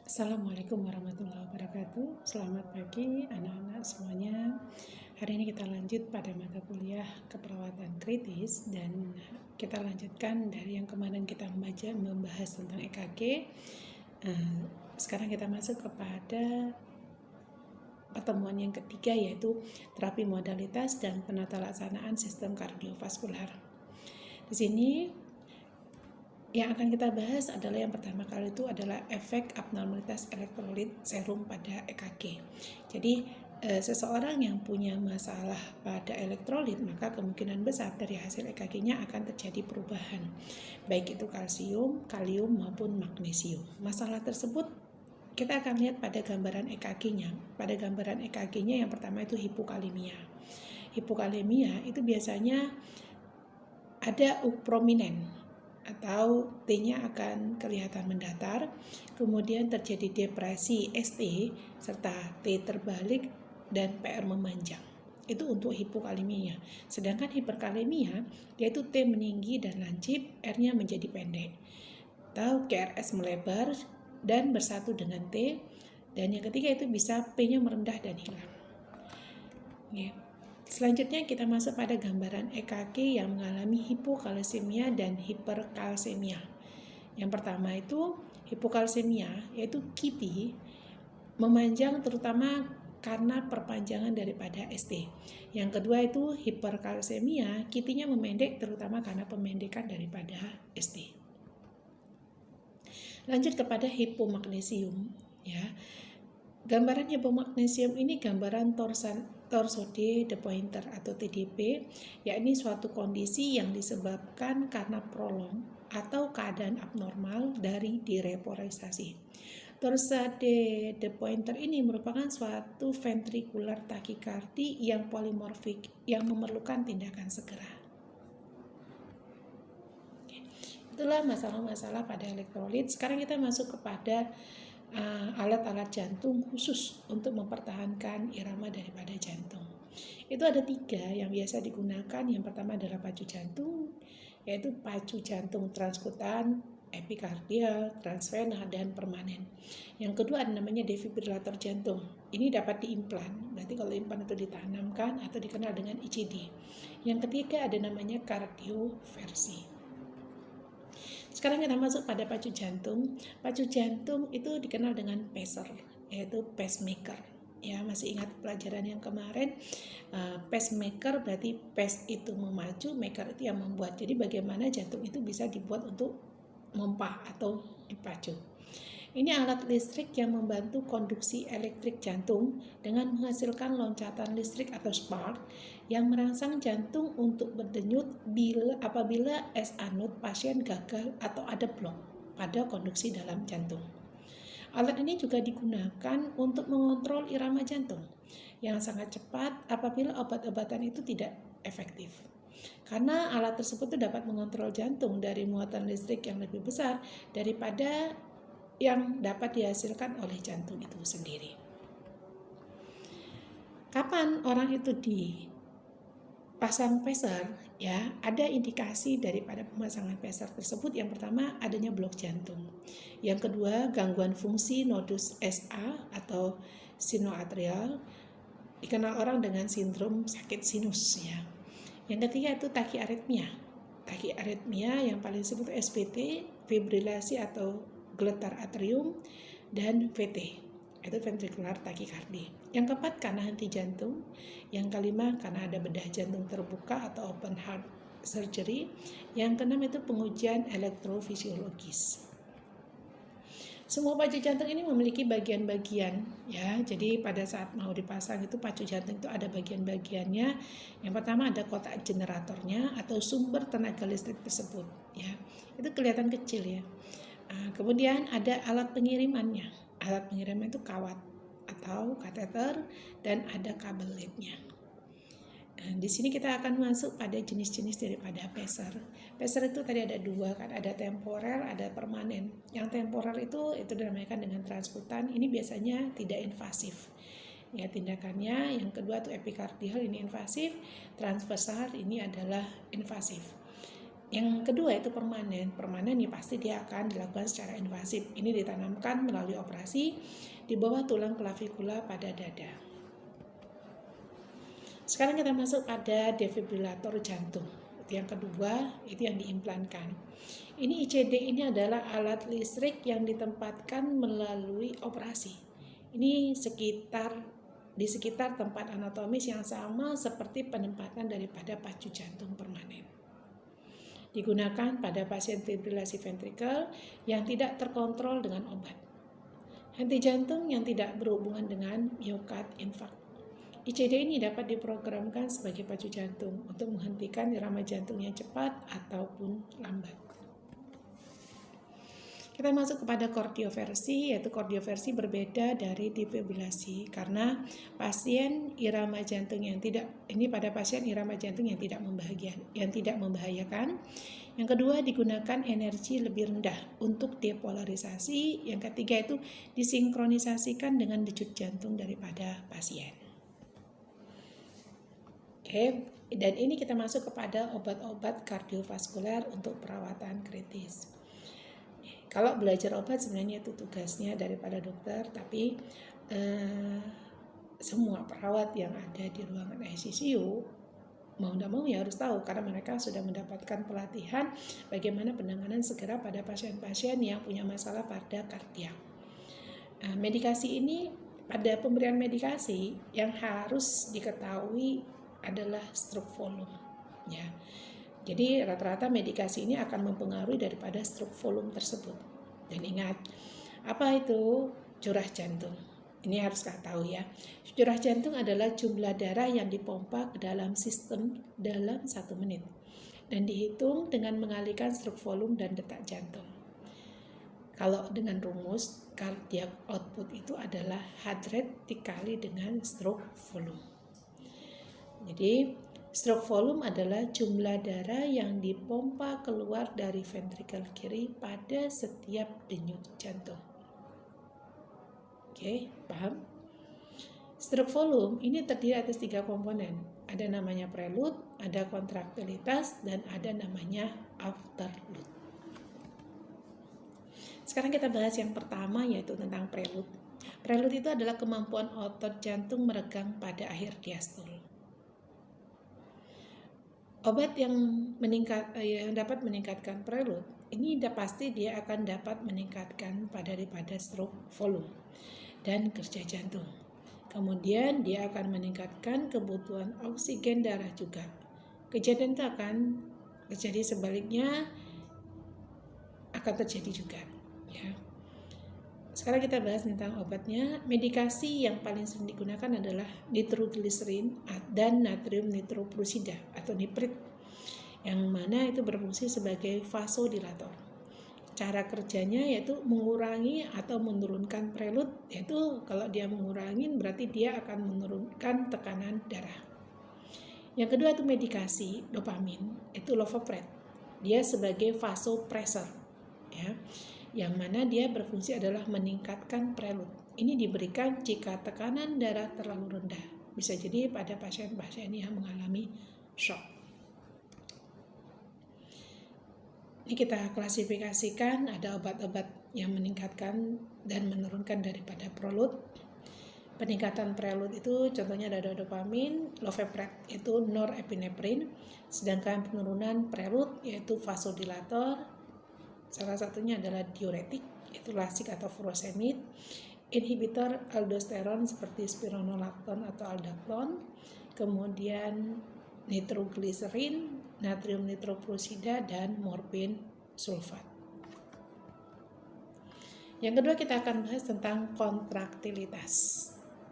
Assalamualaikum warahmatullahi wabarakatuh. Selamat pagi anak-anak semuanya. Hari ini kita lanjut pada mata kuliah keperawatan kritis dan kita lanjutkan dari yang kemarin kita membahas tentang EKG. Sekarang kita masuk kepada pertemuan yang ketiga, yaitu terapi modalitas dan penata laksanaan sistem kardiovaskular. Di sini yang akan kita bahas adalah yang pertama kali itu adalah efek abnormalitas elektrolit serum pada EKG. Jadi seseorang yang punya masalah pada elektrolit, maka kemungkinan besar dari hasil EKG-nya akan terjadi perubahan, baik itu kalsium, kalium maupun magnesium. Masalah tersebut kita akan lihat pada gambaran EKG-nya. Pada gambaran EKG-nya yang pertama itu hipokalemia. Hipokalemia itu biasanya ada prominent atau T-nya akan kelihatan mendatar, kemudian terjadi depresi ST serta T terbalik dan PR memanjang. Itu untuk hipokalemia. Sedangkan hiperkalemia yaitu T meninggi dan lancip, R-nya menjadi pendek. Atau KRS melebar dan bersatu dengan T, dan yang ketiga itu bisa P-nya merendah dan hilang. Ya. Selanjutnya kita masuk pada gambaran EKG yang mengalami hipokalsemia dan hiperkalsemia. Yang pertama itu hipokalsemia, yaitu QT memanjang terutama karena perpanjangan daripada ST. Yang kedua itu hiperkalsemia, QT-nya memendek terutama karena pemendekan daripada ST. Lanjut kepada hipomagnesium, ya. Gambaran hipomagnesium ini gambaran torsade de Pointer atau TDP, yakni suatu kondisi yang disebabkan karena prolong atau keadaan abnormal dari dereporisasi. Torsade de Pointer ini merupakan suatu ventricular tachycardia yang polimorfik yang memerlukan tindakan segera. Itulah masalah-masalah pada elektrolit. Sekarang kita masuk kepada alat-alat jantung khusus untuk mempertahankan irama daripada jantung. Itu ada 3 yang biasa digunakan. Yang pertama adalah pacu jantung, yaitu pacu jantung transkutan, epikardial, transvena, dan permanen. Yang kedua ada namanya defibrilator jantung. Ini dapat diimplan, berarti kalau implan itu ditanamkan atau dikenal dengan ICD. Yang ketiga ada namanya kardioversi. Sekarang kita masuk pada pacu jantung. Pacu jantung itu dikenal dengan pacer, yaitu pacemaker. Ya, masih ingat pelajaran yang kemarin, pacemaker berarti pace itu memacu, maker itu yang membuat. Jadi bagaimana jantung itu bisa dibuat untuk memompa atau dipacu. Ini alat listrik yang membantu konduksi elektrik jantung dengan menghasilkan loncatan listrik atau spark yang merangsang jantung untuk berdenyut apabila S-anode pasien gagal atau ada blok pada konduksi dalam jantung. Alat ini juga digunakan untuk mengontrol irama jantung yang sangat cepat apabila obat-obatan itu tidak efektif. Karena alat tersebut dapat mengontrol jantung dari muatan listrik yang lebih besar daripada yang dapat dihasilkan oleh jantung itu sendiri. Kapan orang itu dipasang pacer? Ya, ada indikasi daripada pemasangan pacer tersebut. Yang pertama adanya blok jantung. Yang kedua gangguan fungsi nodus SA atau sinoatrial, dikenal orang dengan sindrom sakit sinus, ya. Yang ketiga itu tachyarrhythmia. Tachyarrhythmia yang paling disebut SVT, fibrilasi atau geletar atrium, dan VT, itu ventricular tachycardia. Yang keempat karena henti jantung. Yang kelima karena ada bedah jantung terbuka atau open heart surgery. Yang keenam itu pengujian elektrofisiologis. Semua pacu jantung ini memiliki bagian-bagian, ya. Jadi pada saat mau dipasang itu pacu jantung itu ada bagian-bagiannya. Yang pertama ada kotak generatornya atau sumber tenaga listrik tersebut, ya. Itu kelihatan kecil, ya. Kemudian ada alat pengirimannya. Alat pengiriman itu kawat atau kateter dan ada kabel leadnya. Di sini kita akan masuk pada jenis-jenis daripada pacer. Pacer itu tadi ada 2 kan, ada temporer, ada permanen. Yang temporer itu dinamakan dengan transkutan. Ini biasanya tidak invasif. Ya, tindakannya. Yang kedua itu epikardial, ini invasif. Transversal ini adalah invasif. Yang kedua itu permanen. Permanen ya pasti dia akan dilakukan secara invasif. Ini ditanamkan melalui operasi di bawah tulang klavikula pada dada. Sekarang kita masuk pada defibrilator jantung. Itu yang kedua, itu yang diimplankan. Ini ICD ini adalah alat listrik yang ditempatkan melalui operasi. Ini di sekitar tempat anatomis yang sama seperti penempatan daripada pacu jantung permanen. Digunakan pada pasien fibrilasi ventrikel yang tidak terkontrol dengan obat. Henti jantung yang tidak berhubungan dengan miokard infark. ICD ini dapat diprogramkan sebagai pacu jantung untuk menghentikan irama jantung yang cepat ataupun lambat. Kita masuk kepada kardioversi, yaitu kardioversi berbeda dari defibrilasi karena pasien irama jantung yang tidak, ini pada pasien irama jantung yang tidak membahayakan. Yang kedua, digunakan energi lebih rendah untuk depolarisasi. Yang ketiga itu disinkronisasikan dengan denyut jantung daripada pasien. Oke, dan ini kita masuk kepada obat-obat kardiovaskuler untuk perawatan kritis. Kalau belajar obat sebenarnya itu tugasnya daripada dokter, tapi semua perawat yang ada di ruangan ICU mau tidak mau ya harus tahu karena mereka sudah mendapatkan pelatihan bagaimana penanganan segera pada pasien-pasien yang punya masalah pada kardiak. Medikasi ini, pada pemberian medikasi yang harus diketahui adalah stroke volume, ya. Jadi rata-rata medikasi ini akan mempengaruhi daripada stroke volume tersebut. Dan ingat, apa itu curah jantung? Ini harus kita tahu ya. Curah jantung adalah jumlah darah yang dipompa ke dalam sistem dalam 1 menit. Dan dihitung dengan mengalihkan stroke volume dan detak jantung. Kalau dengan rumus, cardiac output itu adalah heart rate dikali dengan stroke volume. Jadi stroke volume adalah jumlah darah yang dipompa keluar dari ventrikel kiri pada setiap denyut jantung. Oke, paham? Stroke volume ini terdiri atas 3 komponen. Ada namanya prelude, ada kontraktilitas, dan ada namanya afterload. Sekarang kita bahas yang pertama, yaitu tentang prelude. Prelude itu adalah kemampuan otot jantung meregang pada akhir diastole. Obat yang dapat meningkatkan prelude ini pasti dia akan dapat meningkatkan daripada stroke volume dan kerja jantung. Kemudian dia akan meningkatkan kebutuhan oksigen darah juga. Kejadian itu akan terjadi sebaliknya, akan terjadi juga, ya. Sekarang kita bahas tentang obatnya. Medikasi yang paling sering digunakan adalah nitrogliserin dan natrium nitroprussida atau niprit, yang mana itu berfungsi sebagai vasodilator. Cara kerjanya yaitu mengurangi atau menurunkan prelude, yaitu kalau dia mengurangi berarti dia akan menurunkan tekanan darah. Yang kedua itu medikasi dopamin, itu lovopred. Dia sebagai vasopressor, ya, yang mana dia berfungsi adalah meningkatkan prelude. Ini diberikan jika tekanan darah terlalu rendah. Bisa jadi pada pasien-pasien yang mengalami shock. Ini kita klasifikasikan, ada obat-obat yang meningkatkan dan menurunkan daripada prelude. Peningkatan prelude itu contohnya ada dopamin, lovopred itu norepinephrine, sedangkan penurunan prelude yaitu vasodilator. Salah satunya adalah diuretik, itu lasik atau furosemid, inhibitor aldosteron seperti spironolactone atau aldactone, kemudian nitrogliserin, natrium nitroprussida, dan morfin sulfat. Yang kedua kita akan bahas tentang kontraktilitas.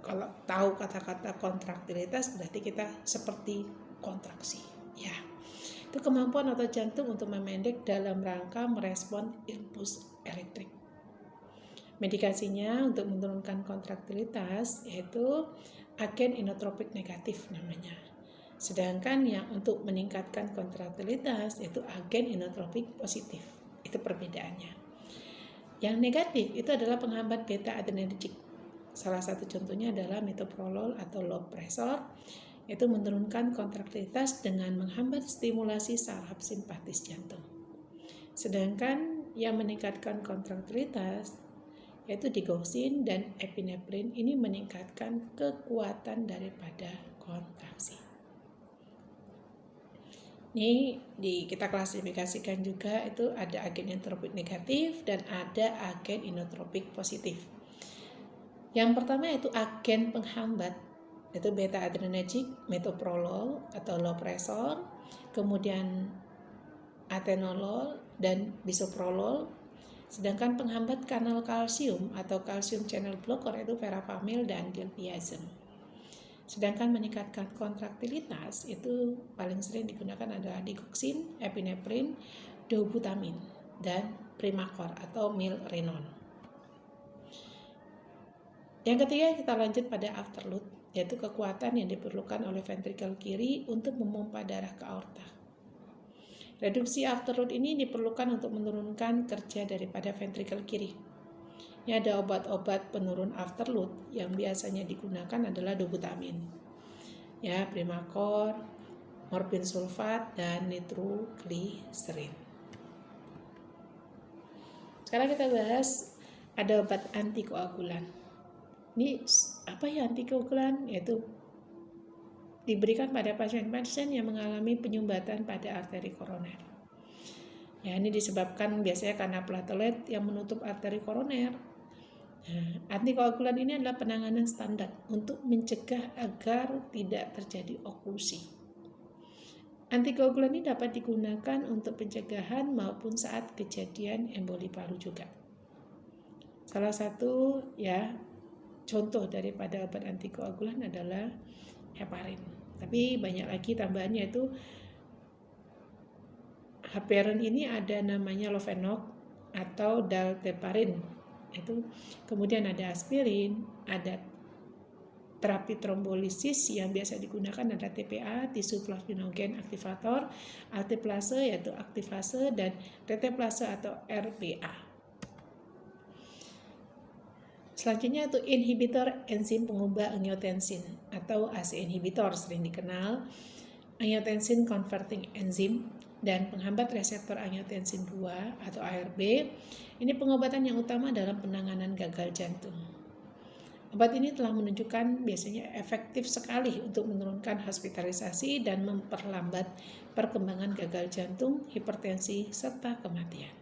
Kalau tahu kata-kata kontraktilitas berarti kita seperti kontraksi, ya. Itu kemampuan otot jantung untuk memendek dalam rangka merespon impuls elektrik. Medikasinya untuk menurunkan kontraktilitas yaitu agen inotropik negatif namanya. Sedangkan yang untuk meningkatkan kontraktilitas yaitu agen inotropik positif. Itu perbedaannya. Yang negatif itu adalah penghambat beta adrenergic. Salah satu contohnya adalah metoprolol atau low pressor. yaitu menurunkan kontraktilitas dengan menghambat stimulasi saraf simpatis jantung. Sedangkan yang meningkatkan kontraktilitas yaitu digoxin dan epinefrin ini meningkatkan kekuatan daripada kontraksi. Ini kita klasifikasikan juga itu ada agen inotropik negatif dan ada agen inotropik positif. Yang pertama itu agen penghambat, yaitu beta adrenergic, metoprolol atau lopressor, kemudian atenolol dan bisoprolol. Sedangkan penghambat kanal kalsium atau kalsium channel blocker itu verapamil dan diltiazem. Sedangkan meningkatkan kontraktilitas itu paling sering digunakan adalah digoxin, epinefrin, dobutamin, dan Primakor atau milrinone. Yang ketiga kita lanjut pada afterload, yaitu kekuatan yang diperlukan oleh ventrikel kiri untuk memompa darah ke aorta. Reduksi afterload ini diperlukan untuk menurunkan kerja daripada ventrikel kiri. Ini ada obat-obat penurun afterload yang biasanya digunakan adalah dobutamin, ya, Primakor, morfin sulfat, dan nitrogliserin. Sekarang kita bahas ada obat antikoagulan. Ini apa ya antikoagulan? Yaitu diberikan pada pasien-pasien yang mengalami penyumbatan pada arteri koroner. Ya, ini disebabkan biasanya karena platelet yang menutup arteri koroner. Antikoagulan ini adalah penanganan standar untuk mencegah agar tidak terjadi oklusi. Antikoagulan ini dapat digunakan untuk pencegahan maupun saat kejadian emboli paru juga. Salah satu ya contoh daripada obat antikoagulan adalah heparin. Tapi banyak lagi tambahannya itu heparin ini ada namanya Lovenox atau dalteparin. Itu kemudian ada aspirin, ada terapi trombolisis yang biasa digunakan ada TPA, tisu plasminogen aktivator, alteplase yaitu aktivase, dan reteplase atau RPA. Selanjutnya itu inhibitor enzim pengubah angiotensin atau ACE inhibitor sering dikenal, angiotensin converting enzyme dan penghambat reseptor angiotensin 2 atau ARB. Ini pengobatan yang utama dalam penanganan gagal jantung. Obat ini telah menunjukkan biasanya efektif sekali untuk menurunkan hospitalisasi dan memperlambat perkembangan gagal jantung, hipertensi, serta kematian.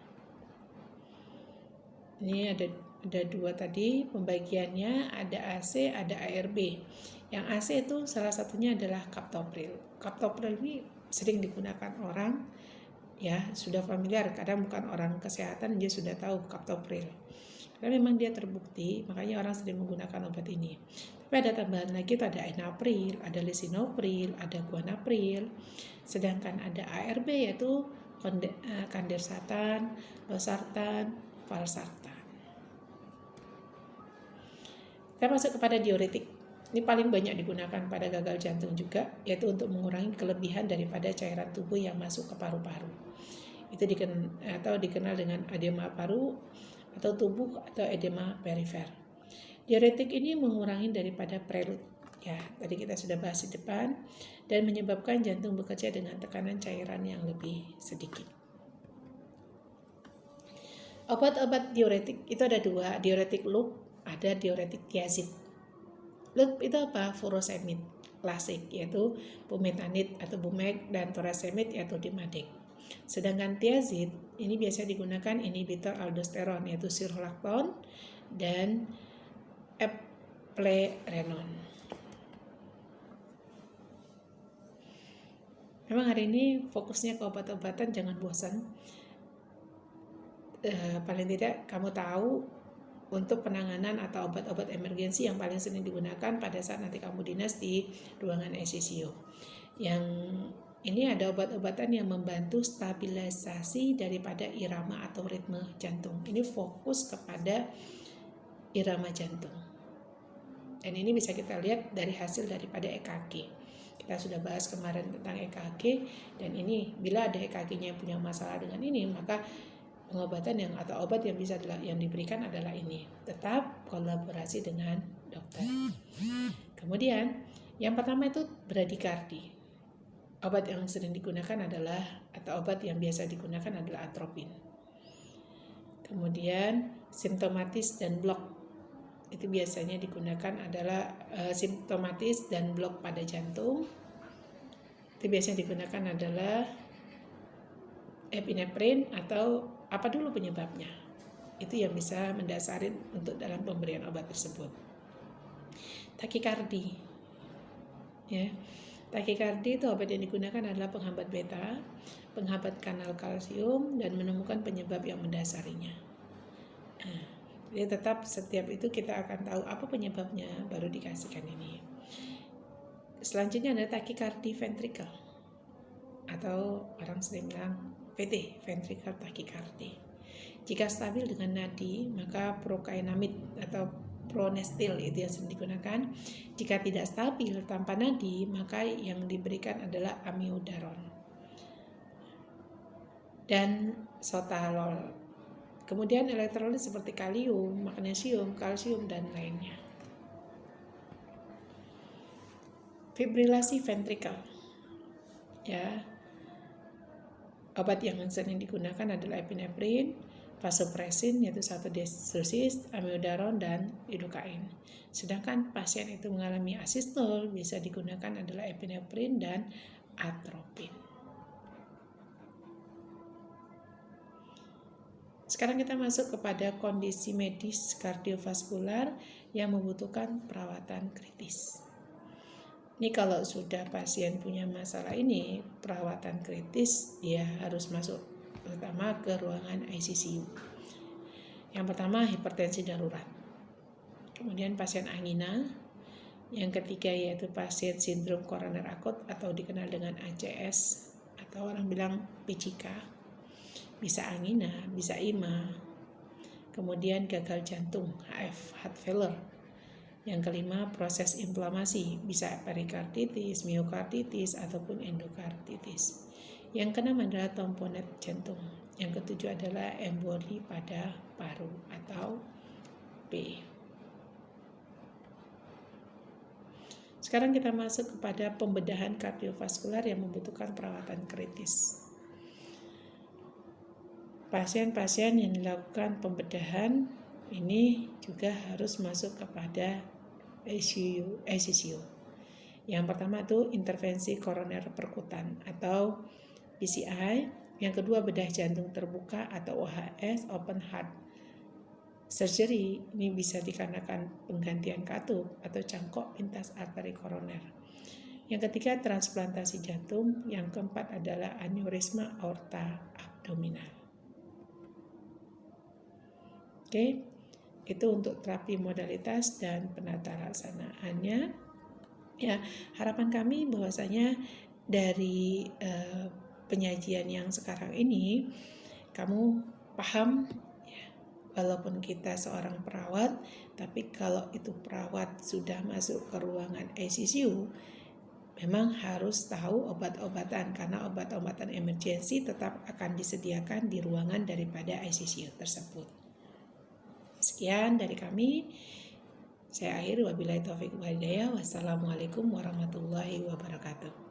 Ini ada dua tadi pembagiannya, ada AC, ada ARB. Yang AC itu salah satunya adalah captopril. Captopril ini sering digunakan orang, ya sudah familiar, kadang bukan orang kesehatan dia sudah tahu captopril. Karena memang dia terbukti, makanya orang sering menggunakan obat ini. Tapi ada tambahan lagi, itu ada enalapril, ada lisinopril, ada guanapril. Sedangkan ada ARB yaitu kandersatan, losartan, valsartan. Kita masuk kepada diuretik. Ini paling banyak digunakan pada gagal jantung juga, yaitu untuk mengurangi kelebihan daripada cairan tubuh yang masuk ke paru-paru. Itu dikenal dengan edema paru atau tubuh atau edema perifer. Diuretik ini mengurangi daripada prelude, ya tadi kita sudah bahas di depan, dan menyebabkan jantung bekerja dengan tekanan cairan yang lebih sedikit. Obat-obat diuretik itu ada dua, diuretik loop, ada diuretik thiazid. Loop itu apa? Furosemid klasik yaitu bumetanid atau bumek, dan torasemid yaitu dimadek. Sedangkan thiazid ini biasa digunakan inhibitor aldosteron yaitu sirolakton dan eplerenone. Memang hari ini fokusnya ke obat-obatan, jangan bosan. Paling tidak kamu tahu untuk penanganan atau obat-obat emergensi yang paling sering digunakan pada saat nanti kamu dinas di ruangan ICU. Yang ini ada obat-obatan yang membantu stabilisasi daripada irama atau ritme jantung. Ini fokus kepada irama jantung. Dan ini bisa kita lihat dari hasil daripada EKG. Kita sudah bahas kemarin tentang EKG, dan ini bila ada EKG-nya punya masalah dengan ini, maka pengobatan atau obat yang bisa yang diberikan adalah ini. Tetap kolaborasi dengan dokter. Kemudian Yang pertama itu bradikardi. Obat yang sering digunakan adalah, atau obat yang biasa digunakan adalah atropin. Kemudian simptomatis dan blok, itu biasanya digunakan adalah simptomatis dan blok pada jantung. Itu biasanya digunakan adalah epinefrin atau apa dulu penyebabnya. Itu yang bisa mendasari untuk dalam pemberian obat tersebut. Takikardi, ya. Takikardi itu obat yang digunakan adalah penghambat beta, penghambat kanal kalsium, dan menemukan penyebab yang mendasarinya. Jadi tetap setiap itu kita akan tahu apa penyebabnya, baru dikasihkan ini. Selanjutnya ada takikardi ventrikel, atau orang sering bilang VT, ventricular tachycardia. Jika stabil dengan nadi, maka prokainamid atau pronestil itu yang sering digunakan. Jika tidak stabil tanpa nadi, maka yang diberikan adalah amiodaron dan sotalol. Kemudian elektrolit seperti kalium, magnesium, kalsium, dan lainnya. Fibrilasi ventrikel, ya. Obat yang sering digunakan adalah epinefrin, vasopressin yaitu 1 dosis, amiodaron, dan lidocaine. Sedangkan pasien itu mengalami asistol, bisa digunakan adalah epinefrin dan atropin. Sekarang kita masuk kepada kondisi medis kardiovaskular yang membutuhkan perawatan kritis. Ini kalau sudah pasien punya masalah ini, perawatan kritis, dia harus masuk terutama ke ruangan ICU. Yang pertama hipertensi darurat, kemudian pasien angina, yang ketiga yaitu pasien sindrom koroner akut atau dikenal dengan ACS atau orang bilang PCK, bisa angina, bisa IMA, kemudian gagal jantung, HF, heart failure. Yang kelima, proses inflamasi, bisa perikarditis, miokarditis, ataupun endokarditis. Yang keenam adalah tamponade jantung. Yang ketujuh adalah emboli pada paru atau PE. Sekarang kita masuk kepada pembedahan kardiovaskular yang membutuhkan perawatan kritis. Pasien-pasien yang dilakukan pembedahan ini juga harus masuk kepada ICU. Yang pertama itu intervensi koroner perkutan atau PCI. Yang kedua bedah jantung terbuka atau OHS, open heart surgery. Ini bisa dikarenakan penggantian katup atau cangkok pintas arteri koroner. Yang ketiga transplantasi jantung. Yang keempat adalah aneurisma aorta abdominal. Oke. Itu untuk terapi modalitas dan penata laksanaannya. Ya, harapan kami bahwasanya dari penyajian yang sekarang ini kamu paham, ya, walaupun kita seorang perawat, tapi kalau itu perawat sudah masuk ke ruangan ICU, memang harus tahu obat-obatan, karena obat-obatan emergensi tetap akan disediakan di ruangan daripada ICU tersebut. Sekian dari kami. Saya akhiri, wabillahi taufiq wal hidayah. Wassalamualaikum warahmatullahi wabarakatuh.